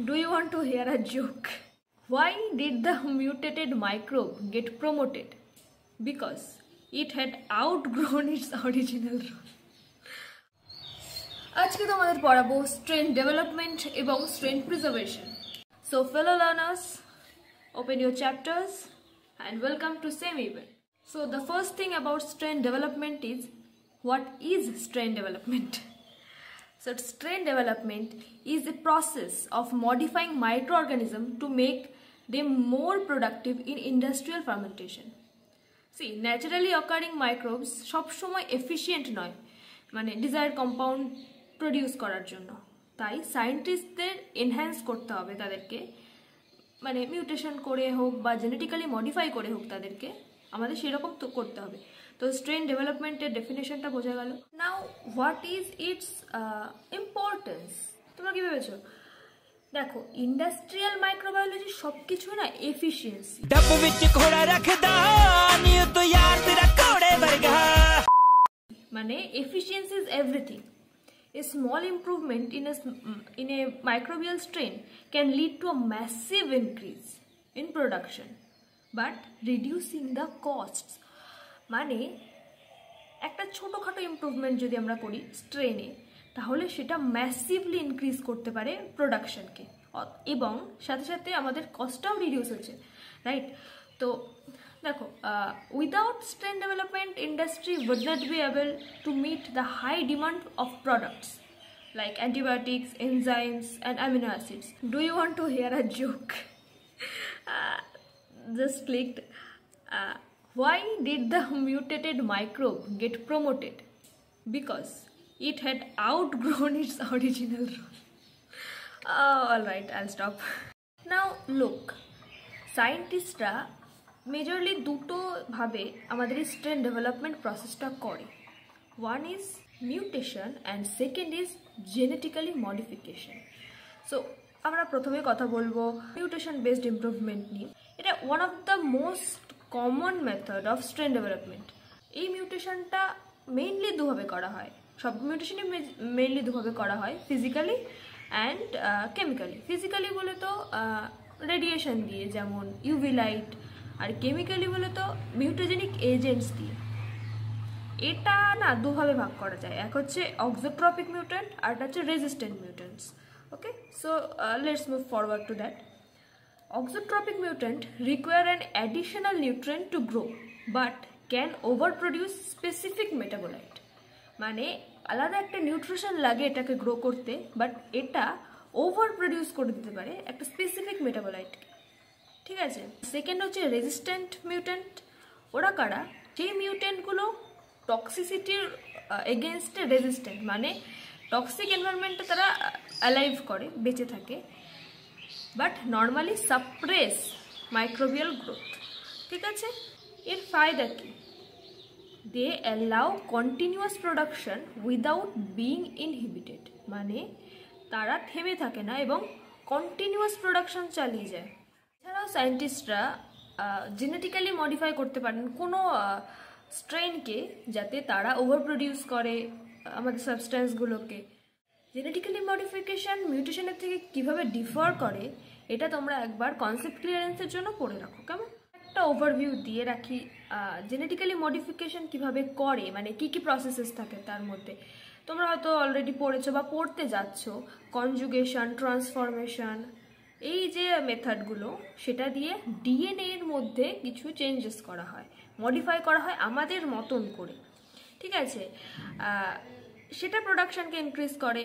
Do you want to hear a joke? Why did the mutated microbe get promoted? Because it had outgrown its original role. আজকে তোমাদের পড়াবো strain development এবং strain preservation. So fellow learners, open your chapters and welcome to same event. So the first thing about strain development is, what is strain development? So strain development is a process of modifying microorganisms to make them more productive in industrial fermentation. See, naturally occurring microbes সব সময় efficient নয়, মানে desired compound produce করার জন্য। তাই সায়েন্টিস্টদের enhance করতে হবে তাদেরকে, মানে মিউটেশন করে হোক বা জেনেটিক্যালি মডিফাই করে হোক তাদেরকে আমাদের সেরকম তো করতে হবে। তো স্ট্রেন ডেভেলপমেন্টের ডেফিনেশনটা বোঝা গেল। Now what is its importance, তোমরা কি ভেবেছো? দেখো, ইন্ডাস্ট্রিয়াল মাইক্রোবায়োলজি সব কিছু না এফিসিয়েন্সি। মানে efficiency is everything. A small improvement in a microbial strain can lead to a massive increase in production, but reducing the costs. মানে একটা ছোটখাটো ইমপ্রুভমেন্ট যদি আমরা করি স্ট্রেনে, তাহলে সেটা ম্যাসিভলি ইনক্রিজ করতে পারে প্রোডাকশনকে, এবং সাথে সাথে আমাদের কস্টটাও রিডিউস হচ্ছে, রাইট? তো দেখো, without strain development, industry would not be able to meet the high demand of products like antibiotics, enzymes and amino acids. Do you want to hear a joke? Just clicked. Why did the mutated microbe get promoted? Because it had outgrown its original role. Alright, I'll stop. Now look, scientists majorly দুটো ভাবে আমাদের এই strain development প্রসেসটা করে। One is mutation and second is genetically modification. So আমরা প্রথমে কথা বলবো মিউটেশন বেসড ইমপ্রুভমেন্ট নিয়ে। এটা one of the most common method of strain development. এই মিউটেশনটা মেইনলি দুভাবে করা হয়, সব মিউটেশনই মেইনলি দুভাবে করা হয়, ফিজিক্যালি অ্যান্ড কেমিক্যালি। ফিজিক্যালি বলে তো রেডিয়েশন দিয়ে, যেমন ইউভি লাইট, আর কেমিক্যালি বলে তো মিউটোজেনিক এজেন্টস দিয়ে। এটা না দুভাবে ভাগ করা যায়, এক হচ্ছে অক্সোট্রপিক মিউট্যান্ট আর একটা হচ্ছে resistant mutants. Okay, so let's move forward to that. Auxotrophic mutant require an additional nutrient to grow but can over produce specific metabolite. মানে আলাদা একটা নিউট্রিশন লাগে এটাকে গ্রো করতে, বাট এটা ওভার প্রডিউস করে দিতে পারে একটা স্পেসিফিক মেটাবোলাইটকে। ঠিক আছে, সেকেন্ড হচ্ছে রেজিস্ট্যান্ট মিউট্যান্ট। ওরা কারা? যেই মিউট্যান্টগুলো টক্সিসিটির এগেনস্টে রেজিস্ট্যান্ট, মানে টক্সিক এনভায়রনমেন্টে তারা অ্যালাইভ করে, বেঁচে থাকে, but normally suppress microbial growth. ঠিক আছে, এর ফায়দা কি? They allow continuous production without being inhibited. মানে তারা থেমে থাকে না এবং কন্টিনিউয়াস প্রোডাকশন চালিয়ে যায়। এছাড়াও সায়েন্টিস্টরা জেনেটিক্যালি মডিফাই করতে পারেন কোনো স্ট্রেনকে, যাতে তারা ওভার প্রডিউস করে আমাদের সাবস্ট্যান্সগুলোকে। জেনেটিক্যালি মডিফিকেশান মিউটেশনের থেকে কিভাবে ডিফার করে, এটা তোমরা একবার কনসেপ্ট ক্লিয়ারেন্সের জন্য পড়ে রাখো, কেমন? একটা ওভারভিউ দিয়ে রাখি জেনেটিক্যালি মডিফিকেশান কিভাবে করে, মানে কি কি প্রসেসেস থাকে তার মধ্যে। তোমরা হয়তো অলরেডি পড়েছো বা পড়তে যাচ্ছ, কনজুগেশন, ট্রান্সফরমেশন, এই যে মেথডগুলো, সেটা দিয়ে ডিএনএ এর মধ্যে কিছু চেঞ্জেস করা হয়, মডিফাই করা হয় আমাদের মতন করে। ঠিক আছে, সেটা প্রোডাকশনকে ইনক্রিজ করে।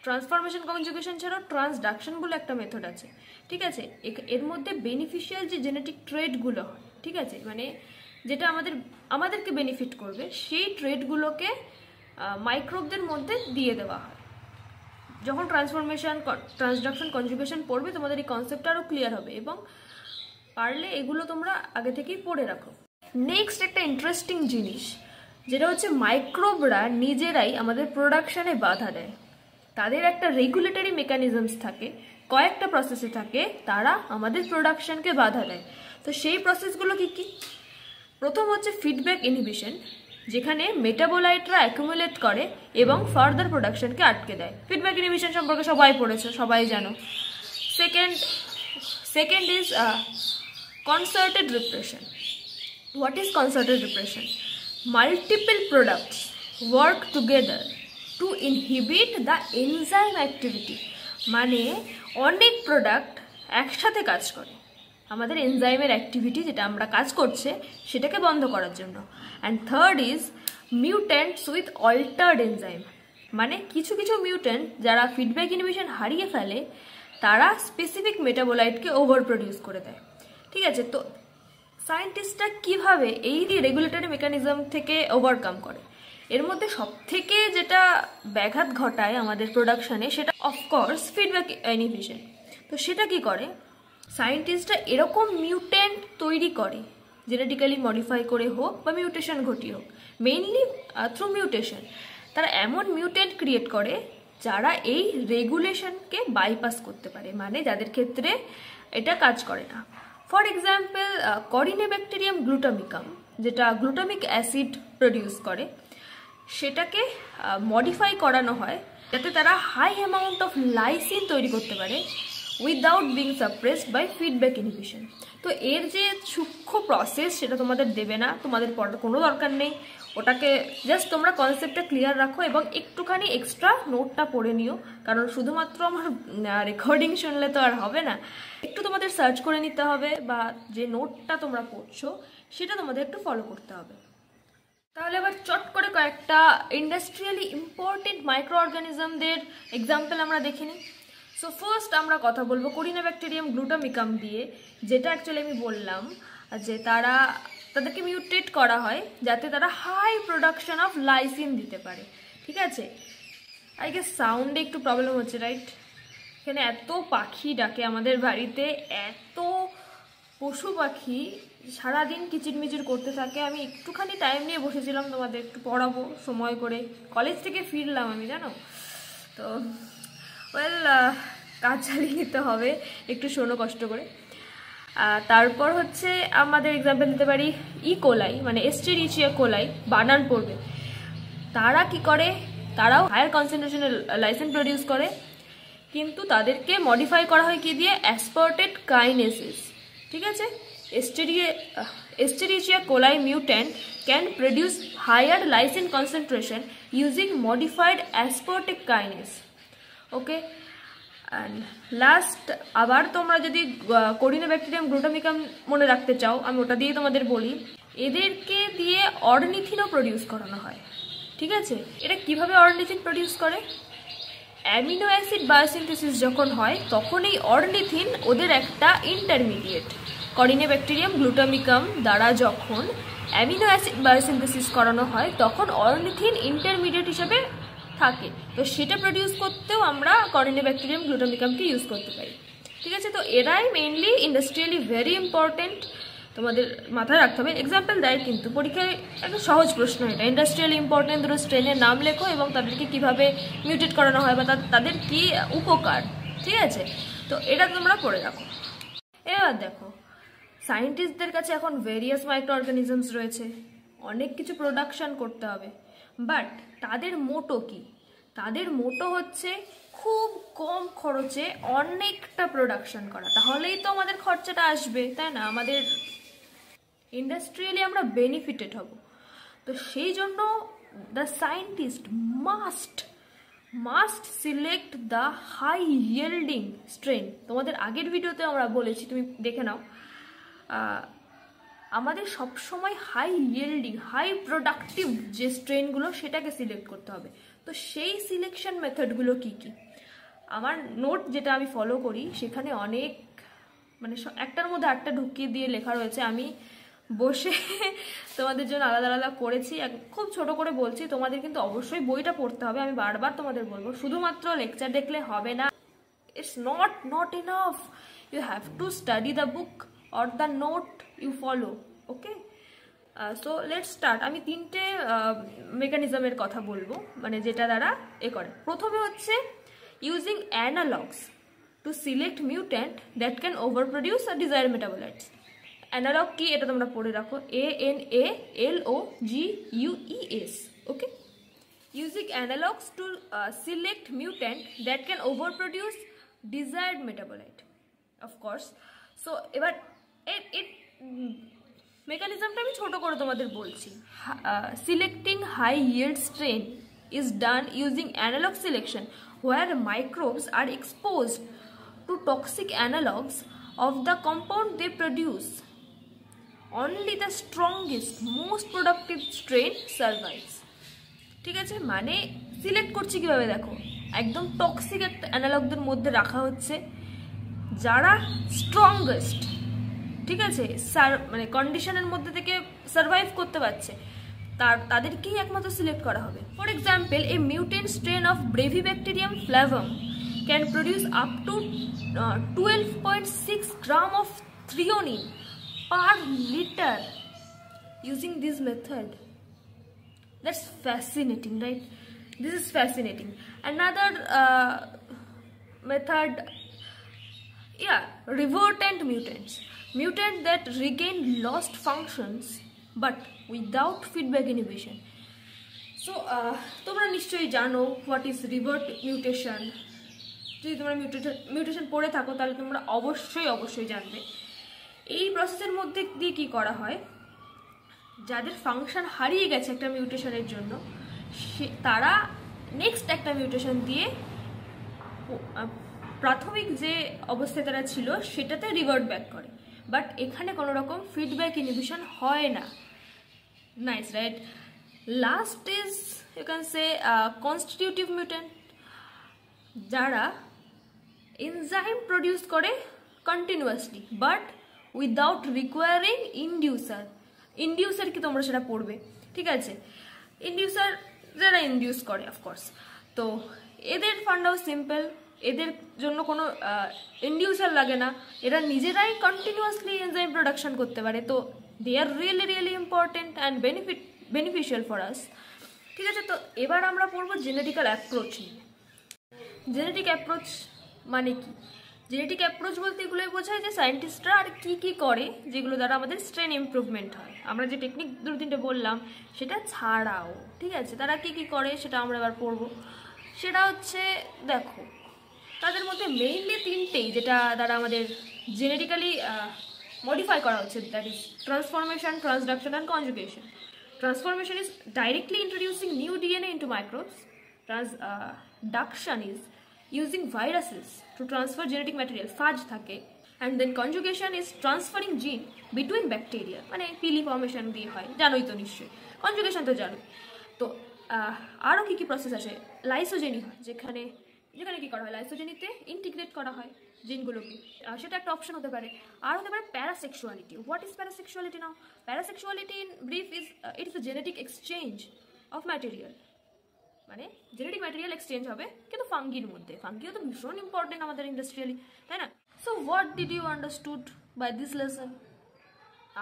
ট্রান্সফরমেশন, কনজুগেশন ছাড়াও ট্রান্সডাকশন বলে একটা মেথড আছে। ঠিক আছে, এর মধ্যে বেনিফিশিয়াল যে জেনেটিক ট্রেডগুলো হয়, ঠিক আছে, মানে যেটা আমাদেরকে বেনিফিট করবে, সেই ট্রেডগুলোকে মাইক্রোবদের মধ্যে দিয়ে দেওয়া হয়। যখন ট্রান্সফরমেশন, ট্রান্সডাকশন, কনজুগেশন পড়বে, তোমাদের এই কনসেপ্টটা আরও ক্লিয়ার হবে, এবং পারলে এগুলো তোমরা আগে থেকেই পড়ে রাখো। নেক্সট একটা ইন্টারেস্টিং জিনিস, যেটা হচ্ছে মাইক্রোবরা নিজেরাই আমাদের প্রোডাকশানে বাধা দেয়। তাদের একটা রেগুলেটরি মেকানিজমস থাকে, কয়েকটা প্রসেসে থাকে, তারা আমাদের প্রোডাকশানকে বাধা দেয়। তো সেই প্রসেসগুলো কি কি? প্রথম হচ্ছে ফিডব্যাক ইনহিবিশন, যেখানে মেটাবোলাইটরা অ্যাকুমুলেট করে এবং ফার্দার প্রোডাকশনকে আটকে দেয়। ফিডব্যাক ইনহিবিশন সম্পর্কে সবাই পড়েছে, সবাই জানো। Second is concerted repression. What is concerted repression? Multiple products work together to inhibit the enzyme activity. মানে অনেক প্রোডাক্ট একসাথে কাজ করে আমাদের এনজাইমের অ্যাক্টিভিটি, যেটা আমরা কাজ করছে সেটাকে বন্ধ করার জন্য। And third is mutants with altered enzyme. মানে কিছু কিছু মিউট্যান্ট যারা ফিডব্যাক ইনহিবিশন হারিয়ে ফেলে তারা স্পেসিফিক মেটাবোলাইটকে ওভার প্রডিউস করে দেয়। ঠিক আছে, তো সায়েন্টিস্টরা কিভাবে এই রেগুলেটরি মেকানিজম থেকে ওভারকাম করে? এর মধ্যে সবথেকে যেটা ব্যাঘাত ঘটায় আমাদের প্রোডাকশানে সেটা অফকোর্স ফিডব্যাক ইনহিবিশন। তো সেটা কি করে, সায়েন্টিস্টরা এরকম মিউট্যান্ট তৈরি করে, জেনেটিক্যালি মডিফাই করে হোক বা মিউটেশন ঘটিয়ে হোক, মেইনলি থ্রু মিউটেশন। তারা এমন মিউট্যান্ট ক্রিয়েট করে যারা এই রেগুলেশনকে বাইপাস করতে পারে, মানে যাদের ক্ষেত্রে এটা কাজ করে না। ফর এক্সাম্পল করিনেব্যাকটেরিয়াম গ্লুটামিকাম, যেটা গ্লুটামিক অ্যাসিড প্রডিউস করে, সেটাকে মডিফাই করানো হয় যাতে তারা হাই অ্যামাউন্ট অফ লাইসিন তৈরি করতে পারে without being suppressed by feedback inhibition. তো এর যে সূক্ষ্ম প্রসেস সেটা তোমাদের দেবে না, তোমাদের পড়ার কোনো দরকার নেই। ওটাকে জাস্ট তোমরা কনসেপ্টটা ক্লিয়ার রাখো এবং একটুখানি এক্সট্রা নোটটা পড়ে নিও, কারণ শুধুমাত্র আমার রেকর্ডিং শুনলে তো আর হবে না, একটু তোমাদের সার্চ করে নিতে হবে বা যে নোটটা তোমরা পড়ছো সেটা তোমাদের একটু ফলো করতে হবে। তাহলে এবার চট করে কয়েকটা ইন্ডাস্ট্রিয়ালি ইম্পর্টেন্ট মাইক্রো অর্গানিজমদের এক্সাম্পল আমরা দেখে নিই। সো ফার্স্ট আমরা কথা বলবো করিনেব্যাকটেরিয়াম গ্লুটামিকাম দিয়ে, যেটা অ্যাকচুয়ালি আমি বললাম যে তাদেরকে মিউটেট করা হয় যাতে তারা হাই প্রোডাকশন অফ লাইসিন দিতে পারে। ঠিক আছে, আই গেস সাউন্ডে একটু প্রবলেম হচ্ছে, রাইট? এখানে এত পাখি ডাকে আমাদের বাড়িতে, এত পশু পাখি সারাদিন কিচিরমিচির করতে থাকে। আমি একটুখানি টাইম নিয়ে বসেছিলাম তোমাদের একটু পড়াবো সময় করে, কলেজ থেকে ফিরলাম আমি, জানো তো। কাজ চালিয়ে নিতে হবে, একটু শোনো কষ্ট করে। তারপর হচ্ছে আমাদের এক্সাম্পল দিতে পারি কোলাই, মানে এস্টেরিচিয়া কোলাই, বানান পড়বে। তারা কি করে, তারাও হায়ার কনসেন্ট্রেশনের লাইসিন প্রডিউস করে, কিন্তু তাদেরকে মডিফাই করা হয় কি দিয়ে, অ্যাসপার্টেট কাইনেসিস। ঠিক আছে, এস্টেরিচিয়া কোলাই mutant can produce higher lysine concentration using modified aspartic kinase. Okay, and last আবার তোমরা যদি করিনেব্যাকটেরিয়াম গ্লুটামিকাম মনে রাখতে চাও, আমি ওটা দিয়ে তোমাদের বলি, এদেরকে দিয়ে অর্নিথিনও প্রডিউস করানো হয়। ঠিক আছে, এটা কিভাবে অর্নিথিন প্রডিউস করে? অ্যামিনো অ্যাসিড বায়োসিনথেসিস যখন হয় তখন এই অর্নিথিন ওদের একটা ইন্টারমিডিয়েট, করিনেব্যাকটেরিয়াম গ্লুটামিকাম দ্বারা যখন অ্যামিনো অ্যাসিড বায়োসিনথেসিস করানো হয় তখন অর্নিথিন ইন্টারমিডিয়েট হিসেবে থাকে। তো সেটা প্রডিউস করতেও আমরা করিনেব্যাকটেরিয়াম গ্লুটামিকামকে ইউজ করতে পারি। ঠিক আছে, তো এরাই মেইনলি ইন্ডাস্ট্রিয়ালি ভেরি ইম্পর্টেন্ট, তোমাদের মাথায় রাখতে হবে। এক্সাম্পল দেয় কিন্তু পরীক্ষায়, একটা সহজ প্রশ্ন এটা, ইন্ডাস্ট্রিয়ালি ইম্পর্টেন্ট দুটো স্ট্রেনের নাম লেখো এবং তাদেরকে কিভাবে মিউটেট করানো হয় বা তাদের কি উপকার। ঠিক আছে, তো এটা তোমরা পড়ে রাখো। এবার দেখো, সায়েন্টিস্টদের কাছে এখন ভেরিয়াস মাইক্রো অর্গানিজমস রয়েছে, অনেক কিছু প্রোডাকশন করতে হবে, বাট তাদের মোটো কি? তাদের মোটো হচ্ছে খুব কম খরচে অনেকটা প্রোডাকশন করা, তাহলেই তো আমাদের খরচাটা আসবে, তাই না? আমাদের ইন্ডাস্ট্রিয়ালি আমরা বেনিফিটেড হব। তো সেই জন্য the scientist must select the high yielding strain. তোমাদের আগের ভিডিওতে আমরা বলেছি, তুমি দেখে নাও, আমাদের সবসময় হাই ইয়েল্ডিং, হাই প্রোডাক্টিভ যে স্ট্রেনগুলো সেটাকে সিলেক্ট করতে হবে। তো সেই সিলেকশন মেথডগুলো কি কি? আমার নোট যেটা আমি ফলো করি সেখানে অনেক, মানে একটার মধ্যে একটা ঢুকিয়ে দিয়ে লেখা রয়েছে, আমি বসে তোমাদের জন্য আলাদা আলাদা করেছি, খুব ছোট করে বলছি। তোমাদের কিন্তু অবশ্যই বইটা পড়তে হবে, আমি বারবার তোমাদের বলবো, শুধুমাত্র লেকচার দেখলে হবে না, it's not enough, you have to study the book or the note you follow. Okay, so let's start. আমি তিনটে মেকানিজমের কথা বলবো, মানে যেটা দ্বারা করে। প্রথমে হচ্ছে using analogs to select mutant that can overproduce a desired metabolites. Analogue কি এটা তোমরা পড়ে রাখো, ANALOGUES, okay. Using analogs to select mutant that can overproduce desired metabolite, of course. So এবার এর মেকানিজমটা আমি ছোট করে তোমাদের বলছি। Selecting high yield strain is done using analog selection where microbes are exposed to toxic analogs of the compound they produce. Only the strongest, most productive strain survives. ঠিক আছে, মানে সিলেক্ট করছি কিভাবে দেখো, একদম টক্সিক একটা অ্যানালগদের মধ্যে রাখা হচ্ছে, যারা স্ট্রংগেস্ট, ঠিক আছে, মানে কন্ডিশনের মধ্যে থেকে সার্ভাইভ করতে পারছে, তাদেরকেই একমাত্র সিলেক্ট করা হবে। For example, a mutant strain of Brevibacterium flavum can produce up to 12.6 gram of threonine per litre using this method. That's fascinating, right? This is fascinating. Another method, yeah, revertant mutants. Mutant that regain lost functions but without feedback inhibition. So, তোমরা নিশ্চয়ই জানো what is revert mutation. যদি তোমরা mutation পড়ে থাকো তাহলে তোমরা অবশ্যই জানবে। এই প্রসেসের মধ্যে দিয়ে কি করা হয়, যাদের ফাংশন হারিয়ে গেছে একটা মিউটেশনের জন্য, তারা নেক্সট একটা মিউটেশন দিয়ে প্রাথমিক যে অবস্থায় তারা ছিল সেটাতে রিভার্ট ব্যাক করে, বাট এখানে কোনো রকম ফিডব্যাক ইনহিবিশন হয় না। Nice, right? Last is you can say constitutive mutant, যারা এনজাইম প্রডিউস করে continuously but without requiring inducer কি তোমরা সেটা পড়বে, ঠিক আছে? ইন্ডিউসার যারা ইন্ডিউস করে অফকোর্স, তো এদের ফান্ডাও সিম্পল, এদের জন্য কোনো ইন্ডিউসার লাগে না, এরা নিজেরাই কন্টিনিউয়াসলি এনজাইম প্রোডাকশন করতে পারে। তো they are really important and beneficial for us, ঠিক আছে? তো এবার আমরা পড়বো জেনেটিক্যাল অ্যাপ্রোচ নিয়ে। জেনেটিক অ্যাপ্রোচ মানে কি? জেনেটিক অ্যাপ্রোচ বলতে এগুলোই বোঝায় যে সায়েন্টিস্টরা আর কি করে যেগুলো দ্বারা আমাদের স্ট্রেন ইমপ্রুভমেন্ট হয়। আমরা যে টেকনিক 2-3টে বললাম সেটা ছাড়াও, ঠিক আছে, তারা কি করে সেটা আমরা এবার পড়বো। সেটা হচ্ছে, দেখো, তাদের মধ্যে মেইনলি 3টেই যেটা দ্বারা আমাদের জেনেটিক্যালি মডিফাই করা হচ্ছে, that is transformation, transduction and conjugation. Transformation is directly introducing new DNA into microbes. Transduction is using viruses to transfer genetic material, phage thake. And then conjugation is transferring gene between bacteria, মানে pili formation দিয়ে হয়, জানোই তো নিশ্চয়ই, conjugation তো জানো। তো আরও কি প্রসেস আছে, লাইসোজেনি হয়, যেখানে কি করা হয়, লাইসোজেনিতে ইন্টিগ্রেট করা হয় জিনগুলোকে, সেটা একটা অপশন হতে পারে। আর হতে পারে parasexuality. What is parasexuality now? Parasexuality in brief is it is the genetic exchange of material, মানে জেনেটিক ম্যাটেরিয়াল এক্সচেঞ্জ হবে কিন্তু ফাঙ্গির মধ্যে। ফাঙ্গিও তো ভীষণ ইম্পর্টেন্ট আমাদের ইন্ডাস্ট্রিয়ালি, তাই না? So what did you understood by this lesson?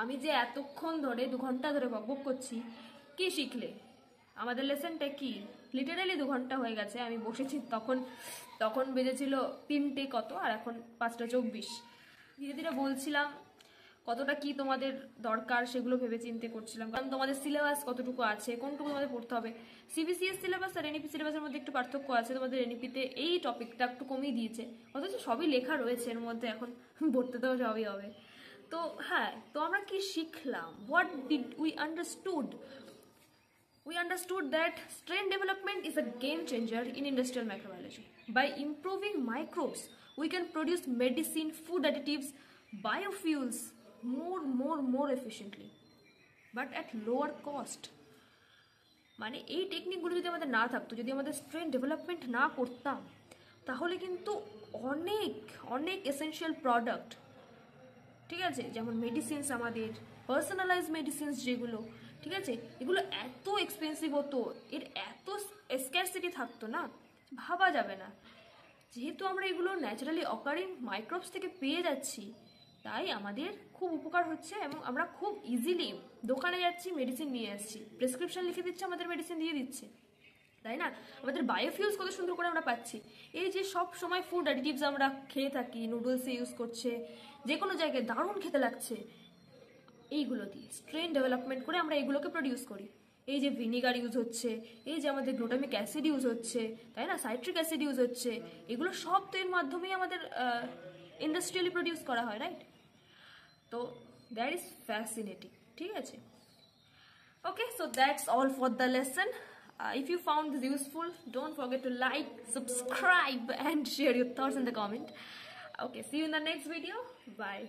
আমি যে এতক্ষণ ধরে 2 ঘন্টা ধরে বকবক করছি, কি শিখলে? আমাদের লেসনটা কি? লিটারালি 2 ঘন্টা হয়ে গেছে আমি বসেছি, তখন বেজেছিল 3টে কত, আর এখন 5টা 24। ধীরে ধীরে বলছিলাম কতটা কি তোমাদের দরকার সেগুলো ভেবে চিন্তে করছিলাম, কারণ তোমাদের সিলেবাস কতটুকু আছে, কোনটুকু তোমাদের পড়তে হবে। সিবিসিএস সিলেবাস আর এনইপি সিলেবাসের মধ্যে একটু পার্থক্য আছে। তোমাদের এনইপিতে এই টপিকটা একটু কমিয়ে দিয়েছে, অথচ সবই লেখা রয়েছে এর মধ্যে, এখন পড়তে তো সবই হবে। তো হ্যাঁ, তো আমরা কি শিখলাম? What did we understood? We understood that strain development is a game changer in industrial microbiology. By improving microbes, we can produce medicine, food additives, biofuels more efficiently, but at lower cost. মানে এই টেকনিকগুলো যদি আমাদের না থাকতো, যদি আমাদের strain development না করতাম, তাহলে কিন্তু অনেক এসেনশিয়াল প্রোডাক্ট, ঠিক আছে, যেমন মেডিসিনস, আমাদের পার্সোনালাইজ মেডিসিনস যেগুলো, ঠিক আছে, এগুলো এত এক্সপেন্সিভ হতো, এর এত স্ক্যারসিটি থাকতো না, ভাবা যাবে না। যেহেতু আমরা এগুলো ন্যাচারালি অকারিং মাইক্রোবস থেকে পেয়ে যাচ্ছি, তাই আমাদের খুব উপকার হচ্ছে এবং আমরা খুব ইজিলি দোকানে যাচ্ছি, মেডিসিন নিয়ে আসছি, প্রেসক্রিপশন লিখে দিচ্ছে, আমাদের মেডিসিন দিয়ে দিচ্ছে, তাই না? আমাদের বায়োফিউলস কত সুন্দর করে আমরা পাচ্ছি। এই যে সব সময় ফুড অ্যাডিটিভস আমরা খেয়ে থাকি, নুডলসে ইউজ করছে, যে কোনো জায়গায় দারুণ খেতে লাগছে, এইগুলো দিয়ে স্ট্রেন ডেভেলপমেন্ট করে আমরা এইগুলোকে প্রডিউস করি। এই যে ভিনিগার ইউজ হচ্ছে, এই যে আমাদের গ্লুটামিক অ্যাসিড ইউজ হচ্ছে, তাই না, সাইট্রিক অ্যাসিড ইউজ হচ্ছে, এগুলো সব তো এর মাধ্যমেই আমাদের ইন্ডাস্ট্রিয়ালি প্রডিউস করা হয়, রাইট? তো দ্যাট ইজ ফ্যাসিনেটিং, ঠিক আছে? Okay, so that's all for the lesson. If you found this useful, don't forget to like, subscribe and share your thoughts in the comment. Okay, see you in the next video. Bye.